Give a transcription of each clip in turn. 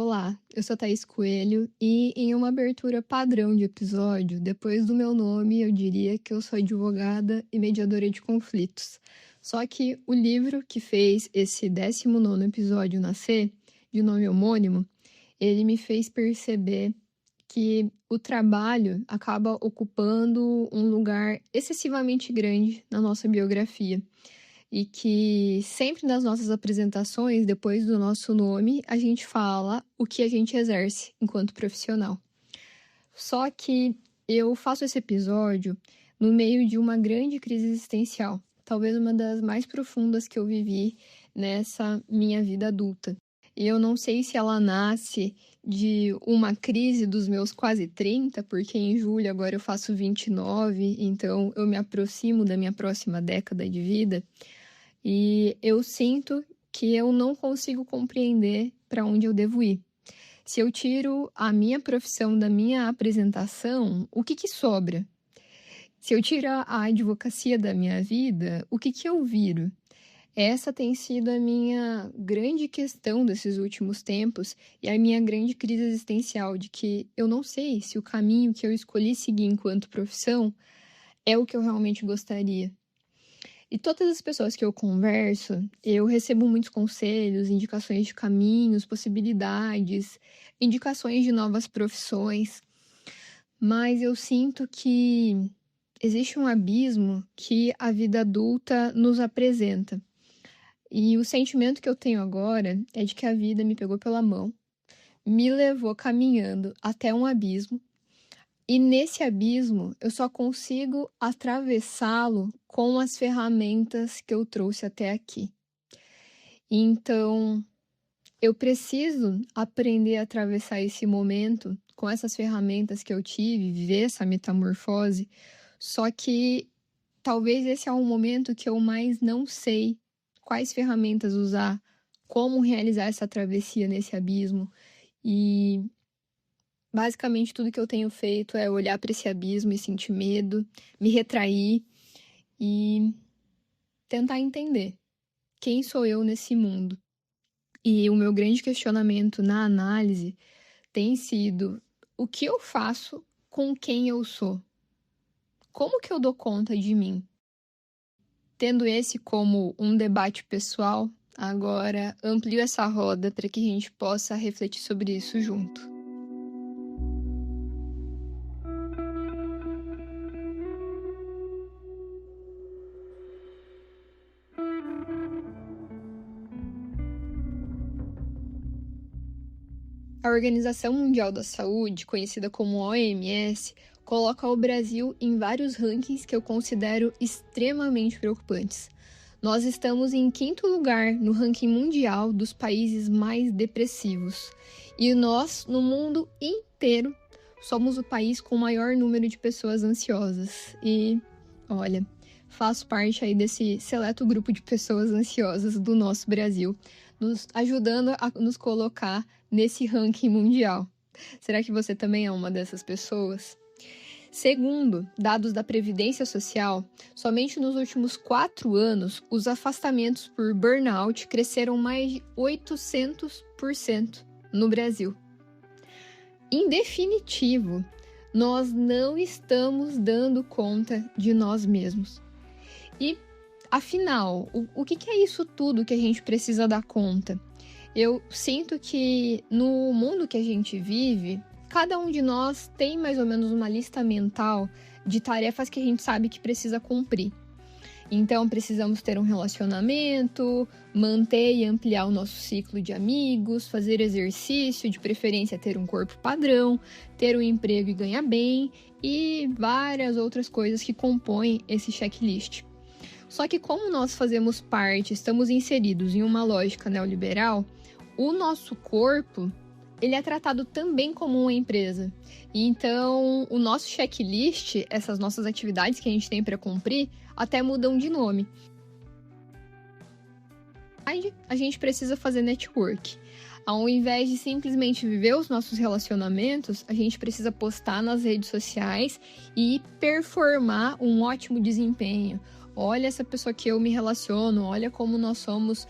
Olá, eu sou a Thaís Coelho e em uma abertura padrão de episódio, depois do meu nome, eu diria que eu sou advogada e mediadora de conflitos. Só que o livro que fez esse 19º episódio nascer, de nome homônimo, ele me fez perceber que o trabalho acaba ocupando um lugar excessivamente grande na nossa biografia. E que sempre nas nossas apresentações, depois do nosso nome, a gente fala o que a gente exerce enquanto profissional. Só que eu faço esse episódio no meio de uma grande crise existencial, talvez uma das mais profundas que eu vivi nessa minha vida adulta. E eu não sei se ela nasce de uma crise dos meus quase 30, porque em julho agora eu faço 29, então eu me aproximo da minha próxima década de vida. E eu sinto que eu não consigo compreender para onde eu devo ir. Se eu tiro a minha profissão da minha apresentação, o que sobra? Se eu tiro a advocacia da minha vida, o que eu viro? Essa tem sido a minha grande questão desses últimos tempos e a minha grande crise existencial de que eu não sei se o caminho que eu escolhi seguir enquanto profissão é o que eu realmente gostaria. E todas as pessoas que eu converso, eu recebo muitos conselhos, indicações de caminhos, possibilidades, indicações de novas profissões. Mas eu sinto que existe um abismo que a vida adulta nos apresenta. E o sentimento que eu tenho agora é de que a vida me pegou pela mão, me levou caminhando até um abismo. E nesse abismo, eu só consigo atravessá-lo com as ferramentas que eu trouxe até aqui. Então, eu preciso aprender a atravessar esse momento com essas ferramentas que eu tive, viver essa metamorfose. Só que talvez esse é um momento que eu mais não sei quais ferramentas usar, como realizar essa travessia nesse abismo. E basicamente, tudo que eu tenho feito é olhar para esse abismo e sentir medo, me retrair e tentar entender quem sou eu nesse mundo. E o meu grande questionamento na análise tem sido o que eu faço com quem eu sou? Como que eu dou conta de mim? Tendo esse como um debate pessoal, agora amplio essa roda para que a gente possa refletir sobre isso junto. A Organização Mundial da Saúde, conhecida como OMS, coloca o Brasil em vários rankings que eu considero extremamente preocupantes. Nós estamos em 5º lugar no ranking mundial dos países mais depressivos. E nós, no mundo inteiro, somos o país com o maior número de pessoas ansiosas. E, olha, faço parte aí desse seleto grupo de pessoas ansiosas do nosso Brasil, nos ajudando a nos colocar nesse ranking mundial. Será que você também é uma dessas pessoas? Segundo dados da Previdência Social, somente nos últimos 4 anos, os afastamentos por burnout cresceram mais de 800% no Brasil. Em definitivo, nós não estamos dando conta de nós mesmos. E, afinal, o que é isso tudo que a gente precisa dar conta? Eu sinto que no mundo que a gente vive, cada um de nós tem mais ou menos uma lista mental de tarefas que a gente sabe que precisa cumprir. Então, precisamos ter um relacionamento, manter e ampliar o nosso ciclo de amigos, fazer exercício, de preferência ter um corpo padrão, ter um emprego e ganhar bem, e várias outras coisas que compõem esse checklist. Só que como nós fazemos parte, estamos inseridos em uma lógica neoliberal, o nosso corpo, ele é tratado também como uma empresa. Então, o nosso checklist, essas nossas atividades que a gente tem para cumprir, até mudam de nome. Aí, a gente precisa fazer network. Ao invés de simplesmente viver os nossos relacionamentos, a gente precisa postar nas redes sociais e performar um ótimo desempenho, olha essa pessoa que eu me relaciono, olha como nós somos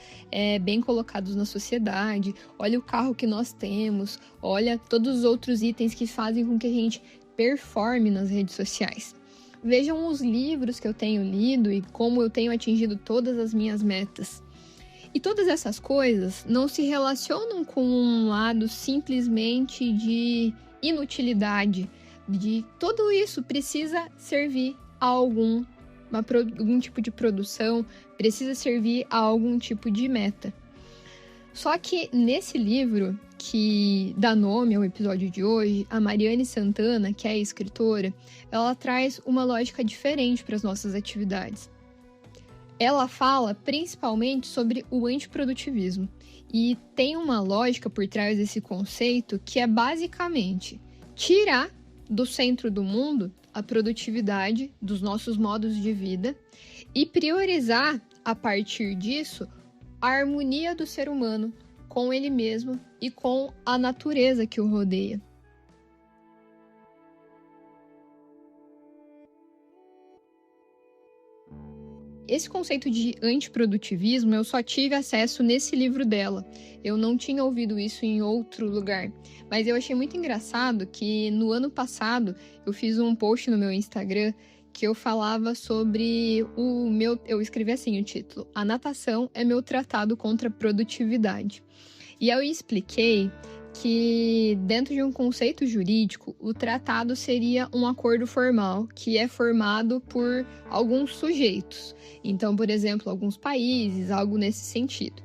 bem colocados na sociedade, olha o carro que nós temos, olha todos os outros itens que fazem com que a gente performe nas redes sociais. Vejam os livros que eu tenho lido e como eu tenho atingido todas as minhas metas. E todas essas coisas não se relacionam com um lado simplesmente de inutilidade, de tudo isso precisa servir a algum tipo de produção, precisa servir a algum tipo de meta. Só que nesse livro, que dá nome ao episódio de hoje, a Mariane Santana, que é a escritora, ela traz uma lógica diferente para as nossas atividades. Ela fala principalmente sobre o antiprodutivismo e tem uma lógica por trás desse conceito que é basicamente tirar do centro do mundo a produtividade dos nossos modos de vida e priorizar, a partir disso, a harmonia do ser humano com ele mesmo e com a natureza que o rodeia. Esse conceito de antiprodutivismo eu só tive acesso nesse livro dela. Eu não tinha ouvido isso em outro lugar. Mas eu achei muito engraçado que no ano passado eu fiz um post no meu Instagram que eu falava sobre eu escrevi assim o título: A natação é meu tratado contra a produtividade. E eu expliquei que dentro de um conceito jurídico, o tratado seria um acordo formal que é formado por alguns sujeitos. Então, por exemplo, alguns países, algo nesse sentido.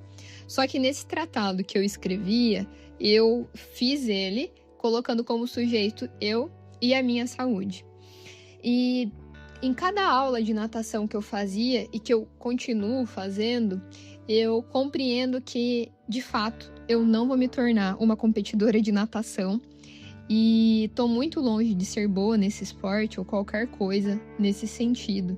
Só que nesse tratado que eu escrevia, eu fiz ele colocando como sujeito eu e a minha saúde. E em cada aula de natação que eu fazia e que eu continuo fazendo, eu compreendo que, de fato, eu não vou me tornar uma competidora de natação e estou muito longe de ser boa nesse esporte ou qualquer coisa nesse sentido.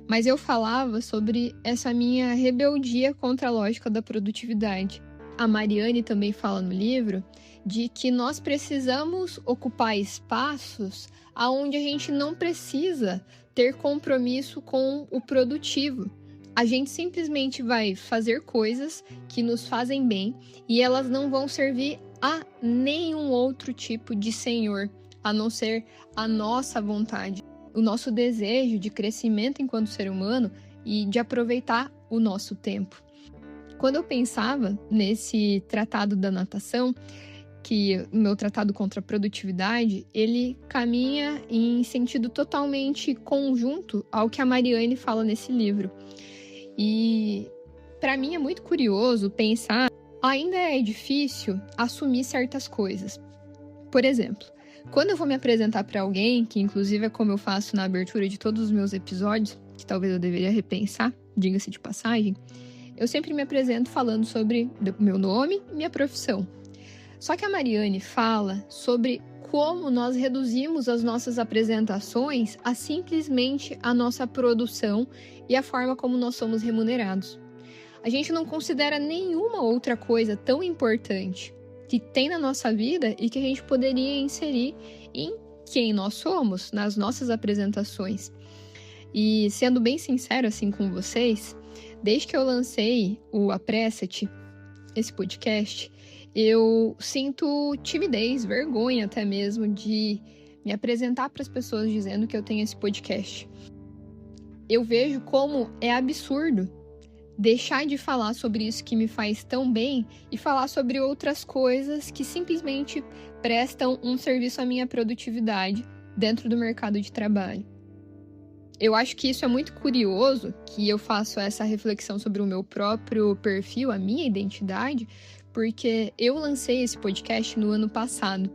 Mas eu falava sobre essa minha rebeldia contra a lógica da produtividade. A Mariane também fala no livro de que nós precisamos ocupar espaços onde a gente não precisa ter compromisso com o produtivo. A gente simplesmente vai fazer coisas que nos fazem bem e elas não vão servir a nenhum outro tipo de senhor, a não ser a nossa vontade, o nosso desejo de crescimento enquanto ser humano e de aproveitar o nosso tempo. Quando eu pensava nesse tratado da natação, que o meu tratado contra a produtividade, ele caminha em sentido totalmente conjunto ao que a Mariane fala nesse livro. E para mim é muito curioso pensar, ainda é difícil assumir certas coisas. Por exemplo, quando eu vou me apresentar para alguém, que inclusive é como eu faço na abertura de todos os meus episódios, que talvez eu deveria repensar, diga-se de passagem, eu sempre me apresento falando sobre meu nome e minha profissão. Só que a Mariane fala sobre como nós reduzimos as nossas apresentações a simplesmente a nossa produção e a forma como nós somos remunerados. A gente não considera nenhuma outra coisa tão importante que tem na nossa vida e que a gente poderia inserir em quem nós somos, nas nossas apresentações. E sendo bem sincero assim com vocês, desde que eu lancei o Apressa-te, esse podcast, eu sinto timidez, vergonha até mesmo de me apresentar para as pessoas dizendo que eu tenho esse podcast. Eu vejo como é absurdo deixar de falar sobre isso que me faz tão bem e falar sobre outras coisas que simplesmente prestam um serviço à minha produtividade dentro do mercado de trabalho. Eu acho que isso é muito curioso, que eu faço essa reflexão sobre o meu próprio perfil, a minha identidade, porque eu lancei esse podcast no ano passado.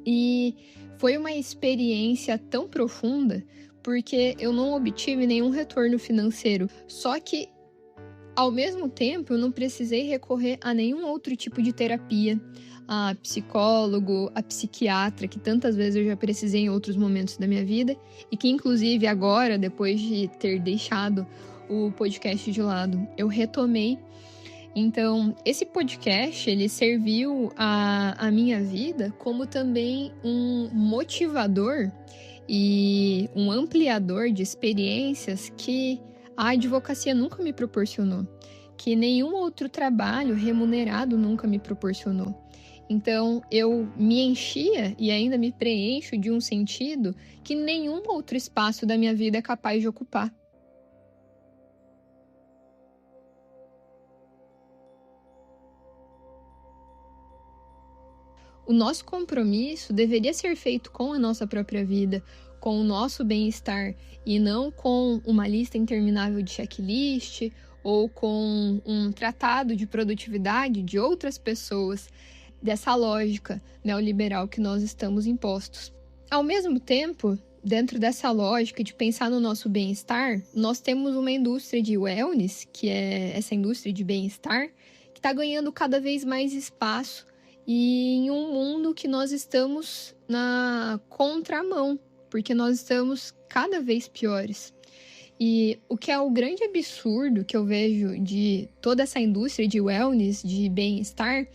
E foi uma experiência tão profunda, porque eu não obtive nenhum retorno financeiro. Só que, ao mesmo tempo, eu não precisei recorrer a nenhum outro tipo de terapia, a psicólogo, a psiquiatra, que tantas vezes eu já precisei em outros momentos da minha vida, e que, inclusive, agora, depois de ter deixado o podcast de lado, eu retomei. Então, esse podcast, ele serviu à minha vida como também um motivador e um ampliador de experiências que a advocacia nunca me proporcionou, que nenhum outro trabalho remunerado nunca me proporcionou. Então, eu me enchia e ainda me preencho de um sentido que nenhum outro espaço da minha vida é capaz de ocupar. O nosso compromisso deveria ser feito com a nossa própria vida, com o nosso bem-estar, e não com uma lista interminável de checklist ou com um tratado de produtividade de outras pessoas, dessa lógica neoliberal que nós estamos impostos. Ao mesmo tempo, dentro dessa lógica de pensar no nosso bem-estar, nós temos uma indústria de wellness, que é essa indústria de bem-estar, que está ganhando cada vez mais espaço e em um mundo que nós estamos na contramão, porque nós estamos cada vez piores. E o que é o grande absurdo que eu vejo de toda essa indústria de wellness, de bem-estar,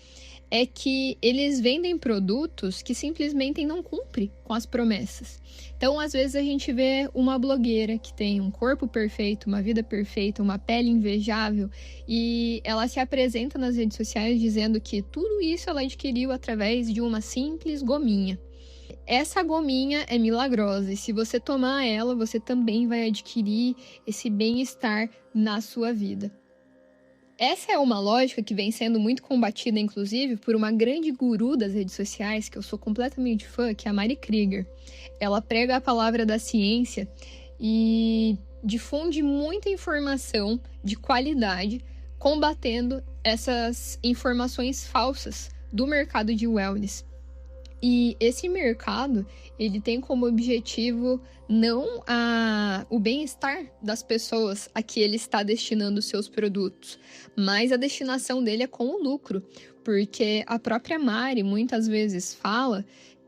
é que eles vendem produtos que simplesmente não cumprem com as promessas. Então, às vezes, a gente vê uma blogueira que tem um corpo perfeito, uma vida perfeita, uma pele invejável, e ela se apresenta nas redes sociais dizendo que tudo isso ela adquiriu através de uma simples gominha. Essa gominha é milagrosa e se você tomar ela, você também vai adquirir esse bem-estar na sua vida. Essa é uma lógica que vem sendo muito combatida, inclusive, por uma grande guru das redes sociais, que eu sou completamente fã, que é a Mari Krieger. Ela prega a palavra da ciência e difunde muita informação de qualidade, combatendo essas informações falsas do mercado de wellness. E esse mercado, ele tem como objetivo não o bem-estar das pessoas a que ele está destinando os seus produtos, mas a destinação dele é com o lucro, porque a própria Mari muitas vezes fala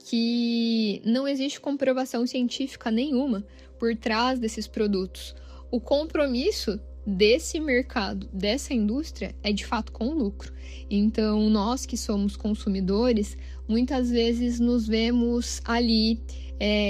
que não existe comprovação científica nenhuma por trás desses produtos. O compromisso desse mercado, dessa indústria, é de fato com o lucro. Então, nós que somos consumidores, muitas vezes nos vemos ali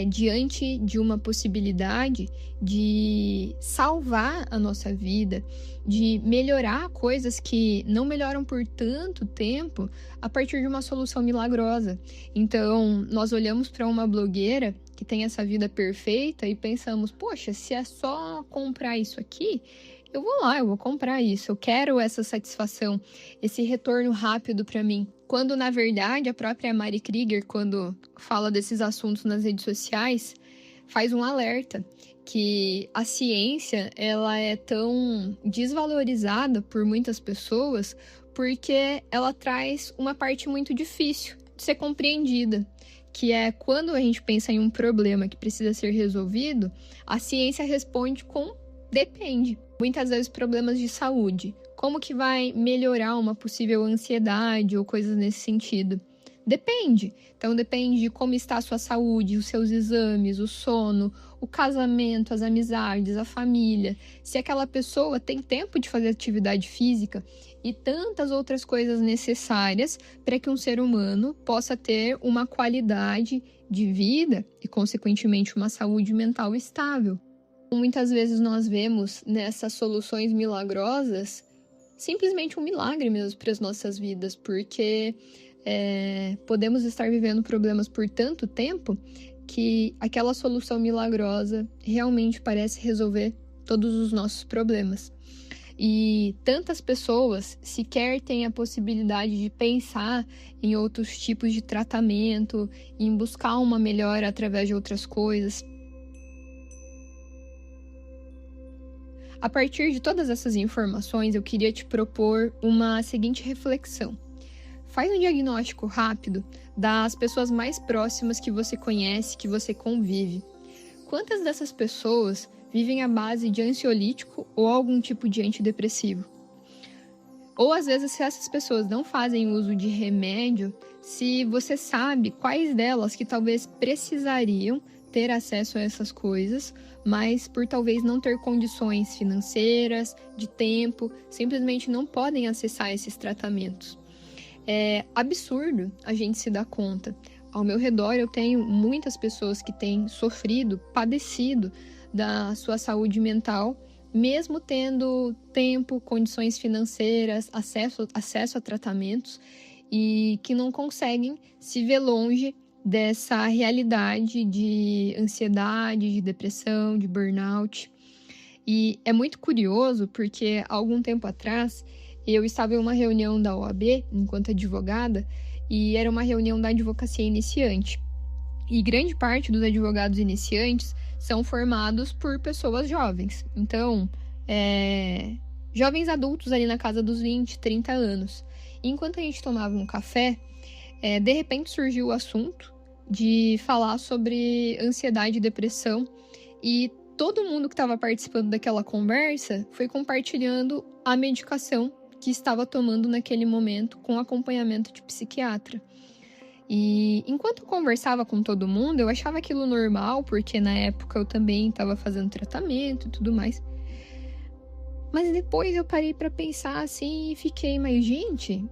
diante de uma possibilidade de salvar a nossa vida, de melhorar coisas que não melhoram por tanto tempo a partir de uma solução milagrosa. Então, nós olhamos para uma blogueira que tem essa vida perfeita e pensamos, poxa, se é só comprar isso aqui, eu vou lá, eu vou comprar isso, eu quero essa satisfação, esse retorno rápido para mim. Quando, na verdade, a própria Mari Krieger, quando fala desses assuntos nas redes sociais, faz um alerta que a ciência ela é tão desvalorizada por muitas pessoas porque ela traz uma parte muito difícil de ser compreendida, que é quando a gente pensa em um problema que precisa ser resolvido, a ciência responde com depende. Muitas vezes problemas de saúde. Como que vai melhorar uma possível ansiedade ou coisas nesse sentido? Depende. Então depende de como está a sua saúde, os seus exames, o sono, o casamento, as amizades, a família. Se aquela pessoa tem tempo de fazer atividade física e tantas outras coisas necessárias para que um ser humano possa ter uma qualidade de vida e, consequentemente, uma saúde mental estável. Muitas vezes nós vemos nessas soluções milagrosas simplesmente um milagre mesmo para as nossas vidas, porque podemos estar vivendo problemas por tanto tempo que aquela solução milagrosa realmente parece resolver todos os nossos problemas. E tantas pessoas sequer têm a possibilidade de pensar em outros tipos de tratamento, em buscar uma melhora através de outras coisas. A partir de todas essas informações, eu queria te propor uma seguinte reflexão. Faz um diagnóstico rápido das pessoas mais próximas que você conhece, que você convive. Quantas dessas pessoas vivem à base de ansiolítico ou algum tipo de antidepressivo? Ou às vezes, se essas pessoas não fazem uso de remédio, se você sabe quais delas que talvez precisariam ter acesso a essas coisas, mas por talvez não ter condições financeiras, de tempo, simplesmente não podem acessar esses tratamentos. É absurdo a gente se dar conta. Ao meu redor eu tenho muitas pessoas que têm sofrido, padecido da sua saúde mental, mesmo tendo tempo, condições financeiras, acesso a tratamentos, e que não conseguem se ver longe dessa realidade de ansiedade, de depressão, de burnout. E é muito curioso porque, há algum tempo atrás, eu estava em uma reunião da OAB, enquanto advogada, e era uma reunião da advocacia iniciante. E grande parte dos advogados iniciantes são formados por pessoas jovens. Então, jovens adultos ali na casa dos 20, 30 anos. E enquanto a gente tomava um café, de repente surgiu o assunto de falar sobre ansiedade e depressão. E todo mundo que estava participando daquela conversa foi compartilhando a medicação que estava tomando naquele momento com acompanhamento de psiquiatra. E enquanto eu conversava com todo mundo, eu achava aquilo normal, porque na época eu também estava fazendo tratamento e tudo mais. Mas depois eu parei para pensar assim e fiquei, mas gente,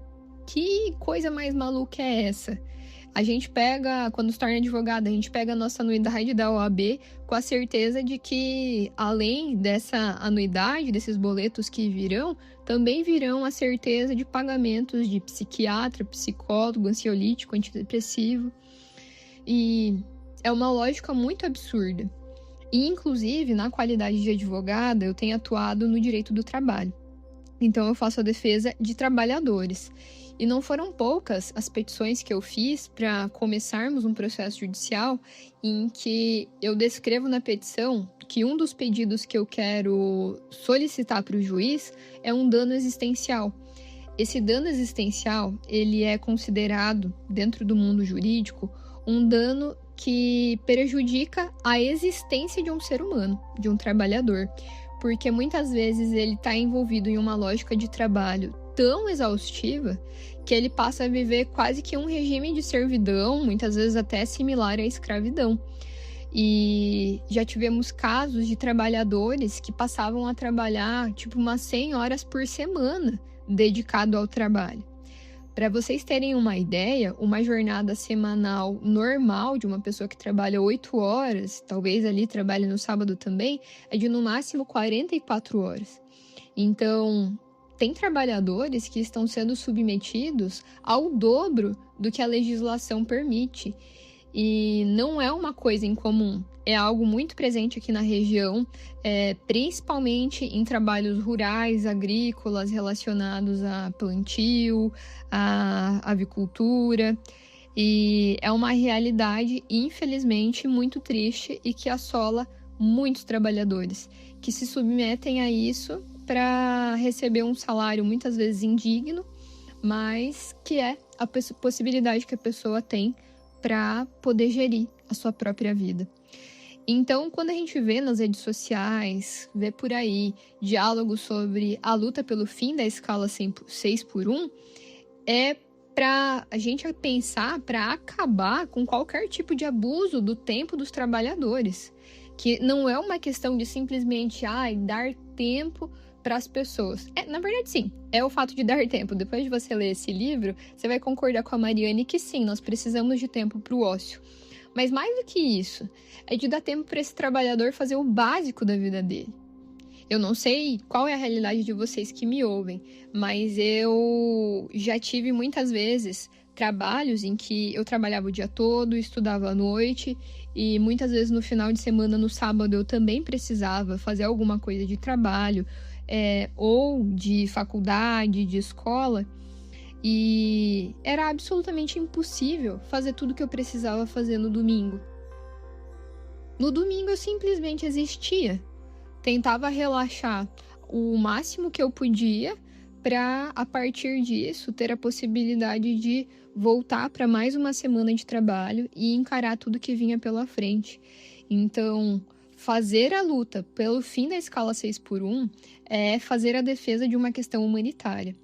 que coisa mais maluca é essa? A gente pega, quando se torna advogado, a gente pega a nossa anuidade da OAB com a certeza de que, além dessa anuidade, desses boletos que virão, também virão a certeza de pagamentos de psiquiatra, psicólogo, ansiolítico, antidepressivo. E é uma lógica muito absurda. E, inclusive, na qualidade de advogada, eu tenho atuado no direito do trabalho. Então, eu faço a defesa de trabalhadores. E não foram poucas as petições que eu fiz para começarmos um processo judicial em que eu descrevo na petição que um dos pedidos que eu quero solicitar para o juiz é um dano existencial. Esse dano existencial, ele é considerado, dentro do mundo jurídico, um dano que prejudica a existência de um ser humano, de um trabalhador, porque muitas vezes ele está envolvido em uma lógica de trabalho tão exaustiva que ele passa a viver quase que um regime de servidão, muitas vezes até similar à escravidão. E já tivemos casos de trabalhadores que passavam a trabalhar tipo umas 100 horas por semana dedicado ao trabalho. Para vocês terem uma ideia, uma jornada semanal normal de uma pessoa que trabalha 8 horas, talvez ali trabalhe no sábado também, é de no máximo 44 horas. Então, tem trabalhadores que estão sendo submetidos ao dobro do que a legislação permite. E não é uma coisa incomum, é algo muito presente aqui na região, principalmente em trabalhos rurais, agrícolas, relacionados a plantio, a avicultura. E é uma realidade, infelizmente, muito triste e que assola muitos trabalhadores que se submetem a isso para receber um salário muitas vezes indigno, mas que é a possibilidade que a pessoa tem para poder gerir a sua própria vida. Então, quando a gente vê nas redes sociais, vê por aí diálogos sobre a luta pelo fim da escala 6x1, é para a gente pensar para acabar com qualquer tipo de abuso do tempo dos trabalhadores, que não é uma questão de simplesmente dar tempo para as pessoas. Na verdade, sim, é o fato de dar tempo. Depois de você ler esse livro, você vai concordar com a Mariane que sim, nós precisamos de tempo para o ócio. Mas mais do que isso, é de dar tempo para esse trabalhador fazer o básico da vida dele. Eu não sei qual é a realidade de vocês que me ouvem, mas eu já tive muitas vezes trabalhos em que eu trabalhava o dia todo, estudava à noite, e muitas vezes no final de semana, no sábado, eu também precisava fazer alguma coisa de trabalho, ou de faculdade, de escola, e era absolutamente impossível fazer tudo que eu precisava fazer no domingo. No domingo eu simplesmente existia, tentava relaxar o máximo que eu podia para, a partir disso, ter a possibilidade de voltar para mais uma semana de trabalho e encarar tudo que vinha pela frente. Então, fazer a luta pelo fim da escala 6x1 é fazer a defesa de uma questão humanitária.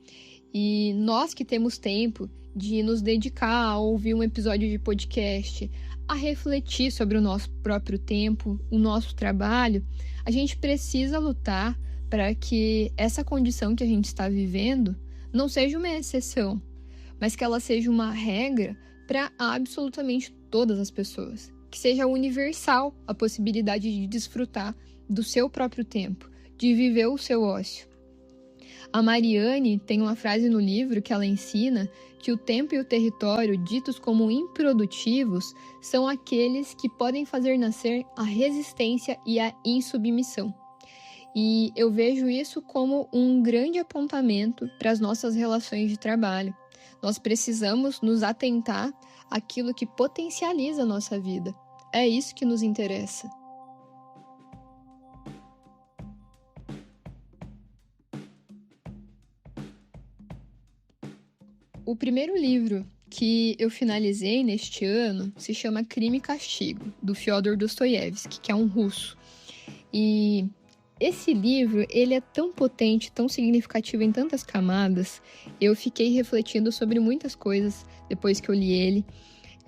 E nós que temos tempo de nos dedicar a ouvir um episódio de podcast, a refletir sobre o nosso próprio tempo, o nosso trabalho, a gente precisa lutar para que essa condição que a gente está vivendo não seja uma exceção, mas que ela seja uma regra para absolutamente todas as pessoas. Que seja universal a possibilidade de desfrutar do seu próprio tempo, de viver o seu ócio. A Mariane tem uma frase no livro que ela ensina que o tempo e o território, ditos como improdutivos, são aqueles que podem fazer nascer a resistência e a insubmissão. E eu vejo isso como um grande apontamento para as nossas relações de trabalho. Nós precisamos nos atentar àquilo que potencializa a nossa vida. É isso que nos interessa. O primeiro livro que eu finalizei neste ano se chama Crime e Castigo, do Fyodor Dostoiévski, que é um russo. E esse livro, ele é tão potente, tão significativo em tantas camadas, eu fiquei refletindo sobre muitas coisas depois que eu li ele.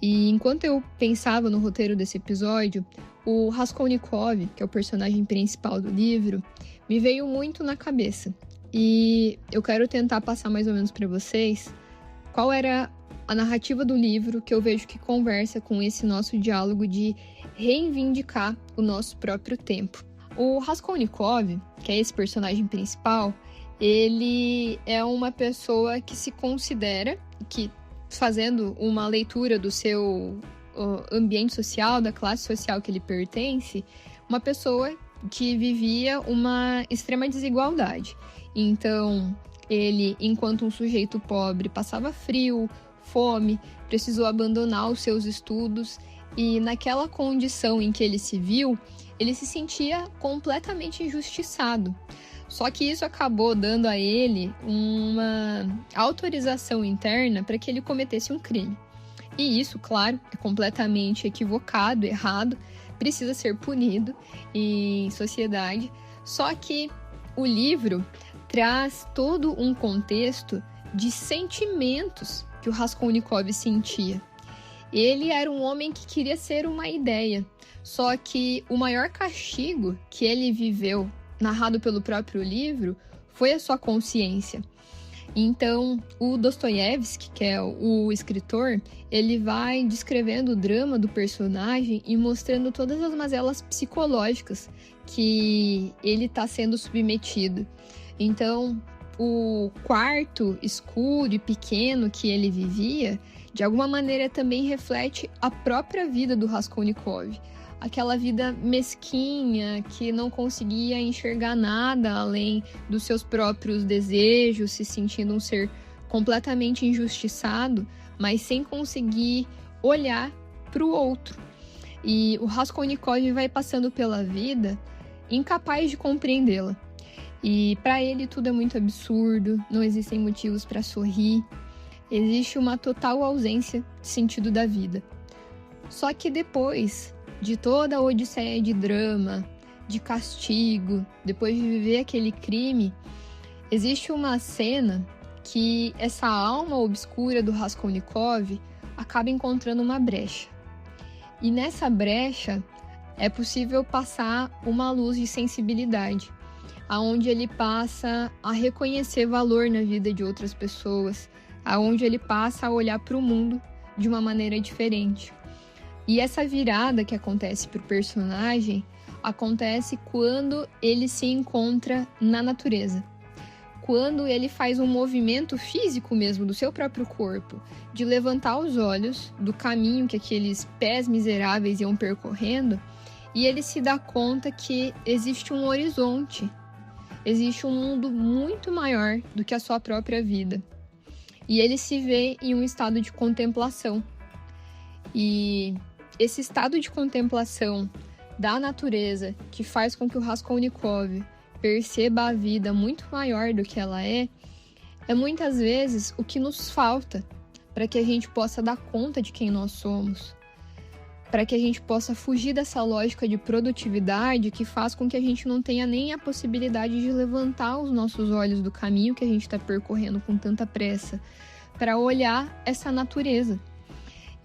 E enquanto eu pensava no roteiro desse episódio, o Raskolnikov, que é o personagem principal do livro, me veio muito na cabeça. E eu quero tentar passar mais ou menos para vocês qual era a narrativa do livro que eu vejo que conversa com esse nosso diálogo de reivindicar o nosso próprio tempo. O Raskolnikov, que é esse personagem principal, ele é uma pessoa que se considera, que fazendo uma leitura do seu ambiente social, da classe social que ele pertence, uma pessoa que vivia uma extrema desigualdade. Então, ele, enquanto um sujeito pobre, passava frio, fome, precisou abandonar os seus estudos e naquela condição em que ele se viu, ele se sentia completamente injustiçado. Só que isso acabou dando a ele uma autorização interna para que ele cometesse um crime. E isso, claro, é completamente equivocado, errado, precisa ser punido em sociedade. Só que o livro traz todo um contexto de sentimentos que o Raskolnikov sentia. Ele era um homem que queria ser uma ideia, só que o maior castigo que ele viveu, narrado pelo próprio livro, foi a sua consciência. Então, o Dostoiévski, que é o escritor, ele vai descrevendo o drama do personagem e mostrando todas as mazelas psicológicas que ele está sendo submetido. Então, o quarto escuro e pequeno que ele vivia, de alguma maneira também reflete a própria vida do Raskolnikov. Aquela vida mesquinha, que não conseguia enxergar nada além dos seus próprios desejos, se sentindo um ser completamente injustiçado, mas sem conseguir olhar para o outro. E o Raskolnikov vai passando pela vida incapaz de compreendê-la. E para ele tudo é muito absurdo, não existem motivos para sorrir, existe uma total ausência de sentido da vida. Só que depois de toda a odisseia de drama, de castigo, depois de viver aquele crime, existe uma cena que essa alma obscura do Raskolnikov acaba encontrando uma brecha. E nessa brecha é possível passar uma luz de sensibilidade, aonde ele passa a reconhecer valor na vida de outras pessoas, aonde ele passa a olhar para o mundo de uma maneira diferente. E essa virada que acontece para o personagem acontece quando ele se encontra na natureza. Quando ele faz um movimento físico mesmo do seu próprio corpo, de levantar os olhos do caminho que aqueles pés miseráveis iam percorrendo, e ele se dá conta que existe um horizonte, existe um mundo muito maior do que a sua própria vida. E ele se vê em um estado de contemplação. E esse estado de contemplação da natureza, que faz com que o Raskolnikov perceba a vida muito maior do que ela é muitas vezes o que nos falta para que a gente possa dar conta de quem nós somos, para que a gente possa fugir dessa lógica de produtividade que faz com que a gente não tenha nem a possibilidade de levantar os nossos olhos do caminho que a gente está percorrendo com tanta pressa, para olhar essa natureza.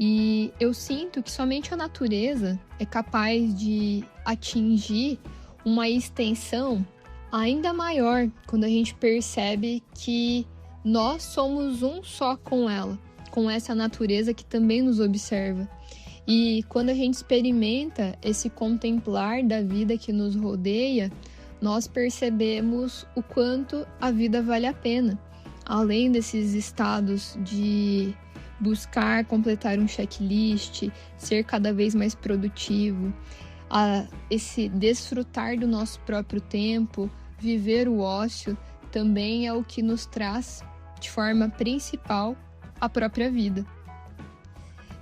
E eu sinto que somente a natureza é capaz de atingir uma extensão ainda maior quando a gente percebe que nós somos um só com ela, com essa natureza que também nos observa. E quando a gente experimenta esse contemplar da vida que nos rodeia, nós percebemos o quanto a vida vale a pena. Além desses estados de buscar completar um checklist, ser cada vez mais produtivo, esse desfrutar do nosso próprio tempo, viver o ócio, também é o que nos traz, de forma principal, a própria vida.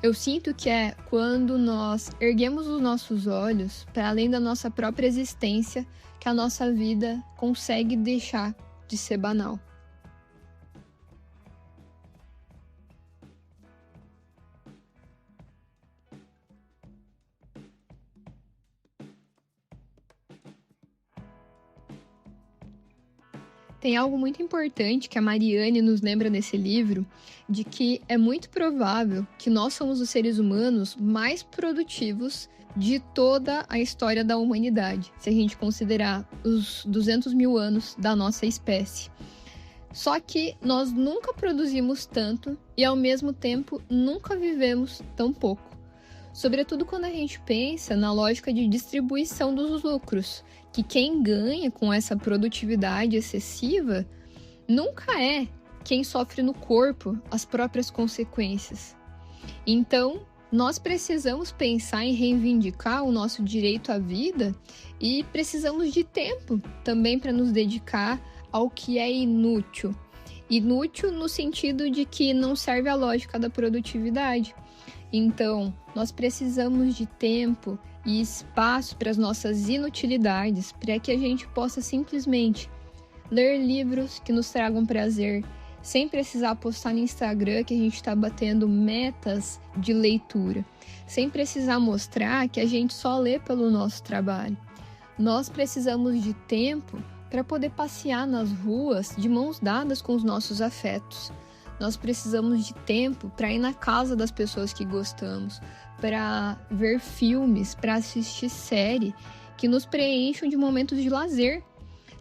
Eu sinto que é quando nós erguemos os nossos olhos para além da nossa própria existência que a nossa vida consegue deixar de ser banal. Tem algo muito importante que a Mariane nos lembra nesse livro, de que é muito provável que nós somos os seres humanos mais produtivos de toda a história da humanidade, se a gente considerar os 200 mil anos da nossa espécie. Só que nós nunca produzimos tanto e, ao mesmo tempo, nunca vivemos tão pouco. Sobretudo quando a gente pensa na lógica de distribuição dos lucros, que quem ganha com essa produtividade excessiva nunca é quem sofre no corpo as próprias consequências. Então, nós precisamos pensar em reivindicar o nosso direito à vida e precisamos de tempo também para nos dedicar ao que é inútil. Inútil no sentido de que não serve à lógica da produtividade. Então, nós precisamos de tempo e espaço para as nossas inutilidades, para que a gente possa simplesmente ler livros que nos tragam prazer, sem precisar postar no Instagram que a gente está batendo metas de leitura, sem precisar mostrar que a gente só lê pelo nosso trabalho. Nós precisamos de tempo para poder passear nas ruas de mãos dadas com os nossos afetos. Nós precisamos de tempo para ir na casa das pessoas que gostamos, para ver filmes, para assistir série que nos preencham de momentos de lazer,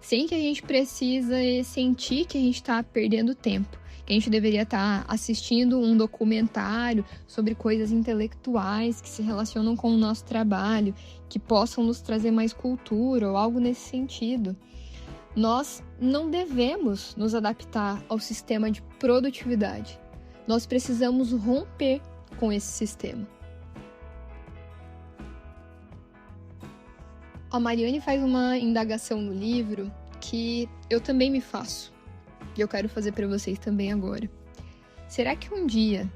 sem que a gente precise sentir que a gente está perdendo tempo, que a gente deveria estar assistindo um documentário sobre coisas intelectuais que se relacionam com o nosso trabalho, que possam nos trazer mais cultura ou algo nesse sentido. Nós não devemos nos adaptar ao sistema de produtividade. Nós precisamos romper com esse sistema. A Mariane faz uma indagação no livro que eu também me faço, e eu quero fazer para vocês também agora. Será que um dia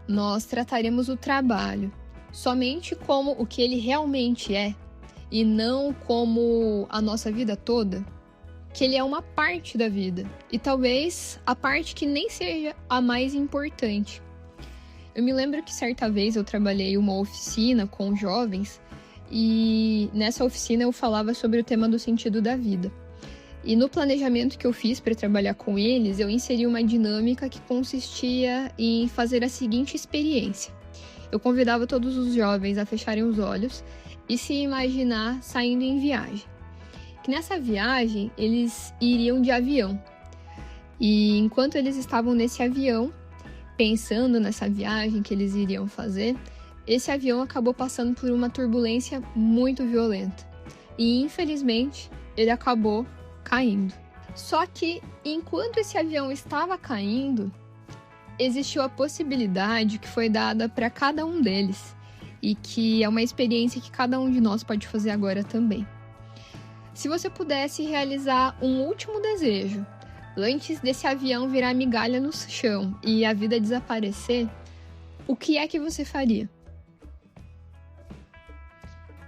nós trataremos o trabalho somente como o que ele realmente é, e não como a nossa vida toda? Que ele é uma parte da vida, e talvez a parte que nem seja a mais importante. Eu me lembro que certa vez eu trabalhei uma oficina com jovens, e nessa oficina eu falava sobre o tema do sentido da vida. E no planejamento que eu fiz para trabalhar com eles, eu inseri uma dinâmica que consistia em fazer a seguinte experiência. Eu convidava todos os jovens a fecharem os olhos e se imaginar saindo em viagem. Que nessa viagem eles iriam de avião. E enquanto eles estavam nesse avião, pensando nessa viagem que eles iriam fazer, esse avião acabou passando por uma turbulência muito violenta. E infelizmente, ele acabou caindo. Só que enquanto esse avião estava caindo, existiu a possibilidade que foi dada para cada um deles, e que é uma experiência que cada um de nós pode fazer agora também. Se você pudesse realizar um último desejo, antes desse avião virar migalha no chão e a vida desaparecer, o que é que você faria?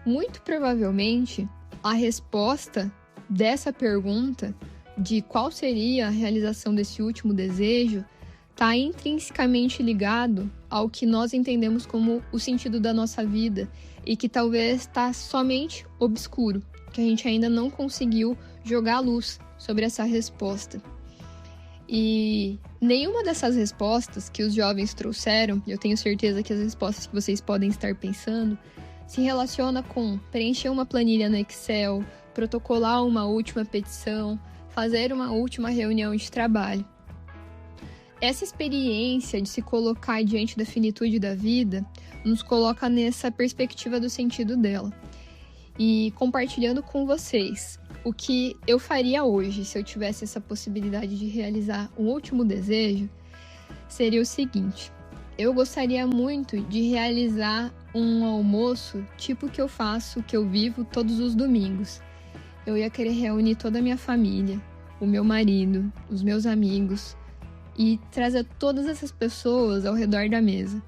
Muito provavelmente, a resposta dessa pergunta, de qual seria a realização desse último desejo, está intrinsecamente ligado ao que nós entendemos como o sentido da nossa vida e que talvez está somente obscuro, que a gente ainda não conseguiu jogar luz sobre essa resposta. E nenhuma dessas respostas que os jovens trouxeram, eu tenho certeza que as respostas que vocês podem estar pensando, se relaciona com preencher uma planilha no Excel, protocolar uma última petição, fazer uma última reunião de trabalho. Essa experiência de se colocar diante da finitude da vida nos coloca nessa perspectiva do sentido dela. E compartilhando com vocês o que eu faria hoje, se eu tivesse essa possibilidade de realizar um último desejo, seria o seguinte: eu gostaria muito de realizar um almoço tipo que eu faço, que eu vivo todos os domingos. Eu ia querer reunir toda a minha família, o meu marido, os meus amigos e trazer todas essas pessoas ao redor da mesa.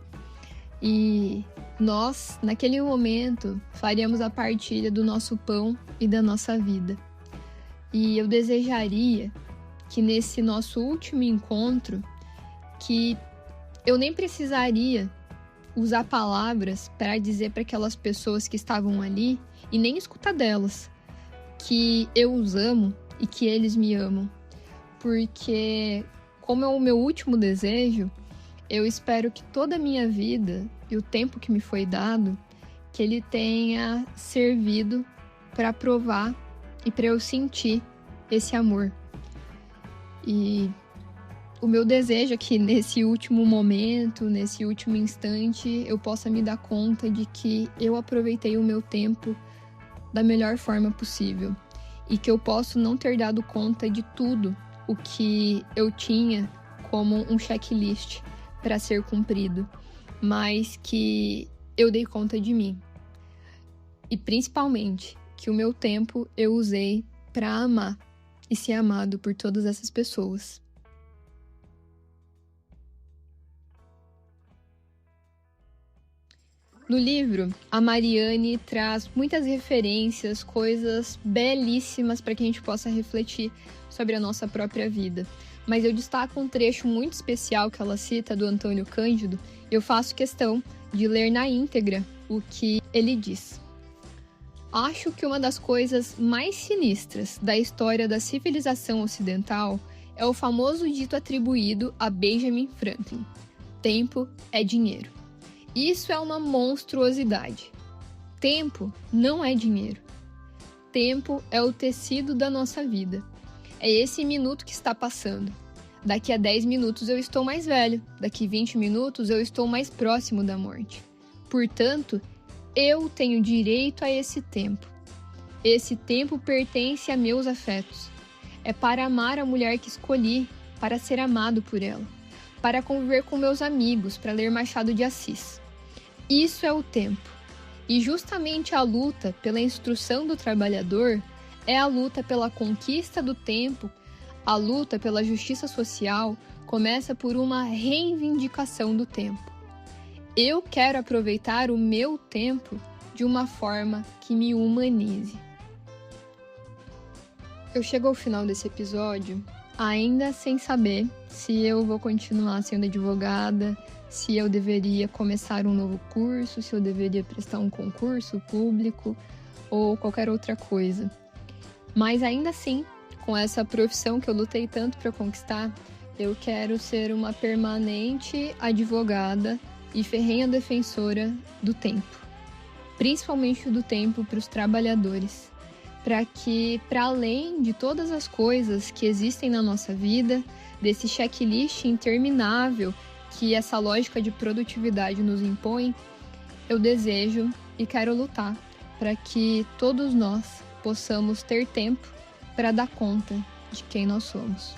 E nós, naquele momento, faríamos a partilha do nosso pão e da nossa vida. E eu desejaria que nesse nosso último encontro, que eu nem precisaria usar palavras para dizer para aquelas pessoas que estavam ali e nem escutar delas que eu os amo e que eles me amam. Porque, como é o meu último desejo, eu espero que toda a minha vida e o tempo que me foi dado, que ele tenha servido para provar e para eu sentir esse amor. E o meu desejo é que nesse último momento, nesse último instante, eu possa me dar conta de que eu aproveitei o meu tempo da melhor forma possível e que eu posso não ter dado conta de tudo o que eu tinha como um checklist para ser cumprido, mas que eu dei conta de mim. E principalmente que o meu tempo eu usei para amar e ser amado por todas essas pessoas. No livro, a Mariane traz muitas referências, coisas belíssimas para que a gente possa refletir sobre a nossa própria vida. Mas eu destaco um trecho muito especial que ela cita do Antônio Cândido e eu faço questão de ler na íntegra o que ele diz. Acho que uma das coisas mais sinistras da história da civilização ocidental é o famoso dito atribuído a Benjamin Franklin: tempo é dinheiro. Isso é uma monstruosidade. Tempo não é dinheiro. Tempo é o tecido da nossa vida. É esse minuto que está passando. Daqui a 10 minutos eu estou mais velho. Daqui 20 minutos eu estou mais próximo da morte. Portanto, eu tenho direito a esse tempo. Esse tempo pertence a meus afetos. É para amar a mulher que escolhi, para ser amado por ela, para conviver com meus amigos, para ler Machado de Assis. Isso é o tempo. E justamente a luta pela instrução do trabalhador é a luta pela conquista do tempo. A luta pela justiça social começa por uma reivindicação do tempo. Eu quero aproveitar o meu tempo de uma forma que me humanize. Eu chego ao final desse episódio ainda sem saber se eu vou continuar sendo advogada, se eu deveria começar um novo curso, se eu deveria prestar um concurso público ou qualquer outra coisa. Mas ainda assim, com essa profissão que eu lutei tanto para conquistar, eu quero ser uma permanente advogada e ferrenha defensora do tempo. Principalmente do tempo para os trabalhadores. Para que, para além de todas as coisas que existem na nossa vida, desse checklist interminável que essa lógica de produtividade nos impõe, eu desejo e quero lutar para que todos nós possamos ter tempo para dar conta de quem nós somos.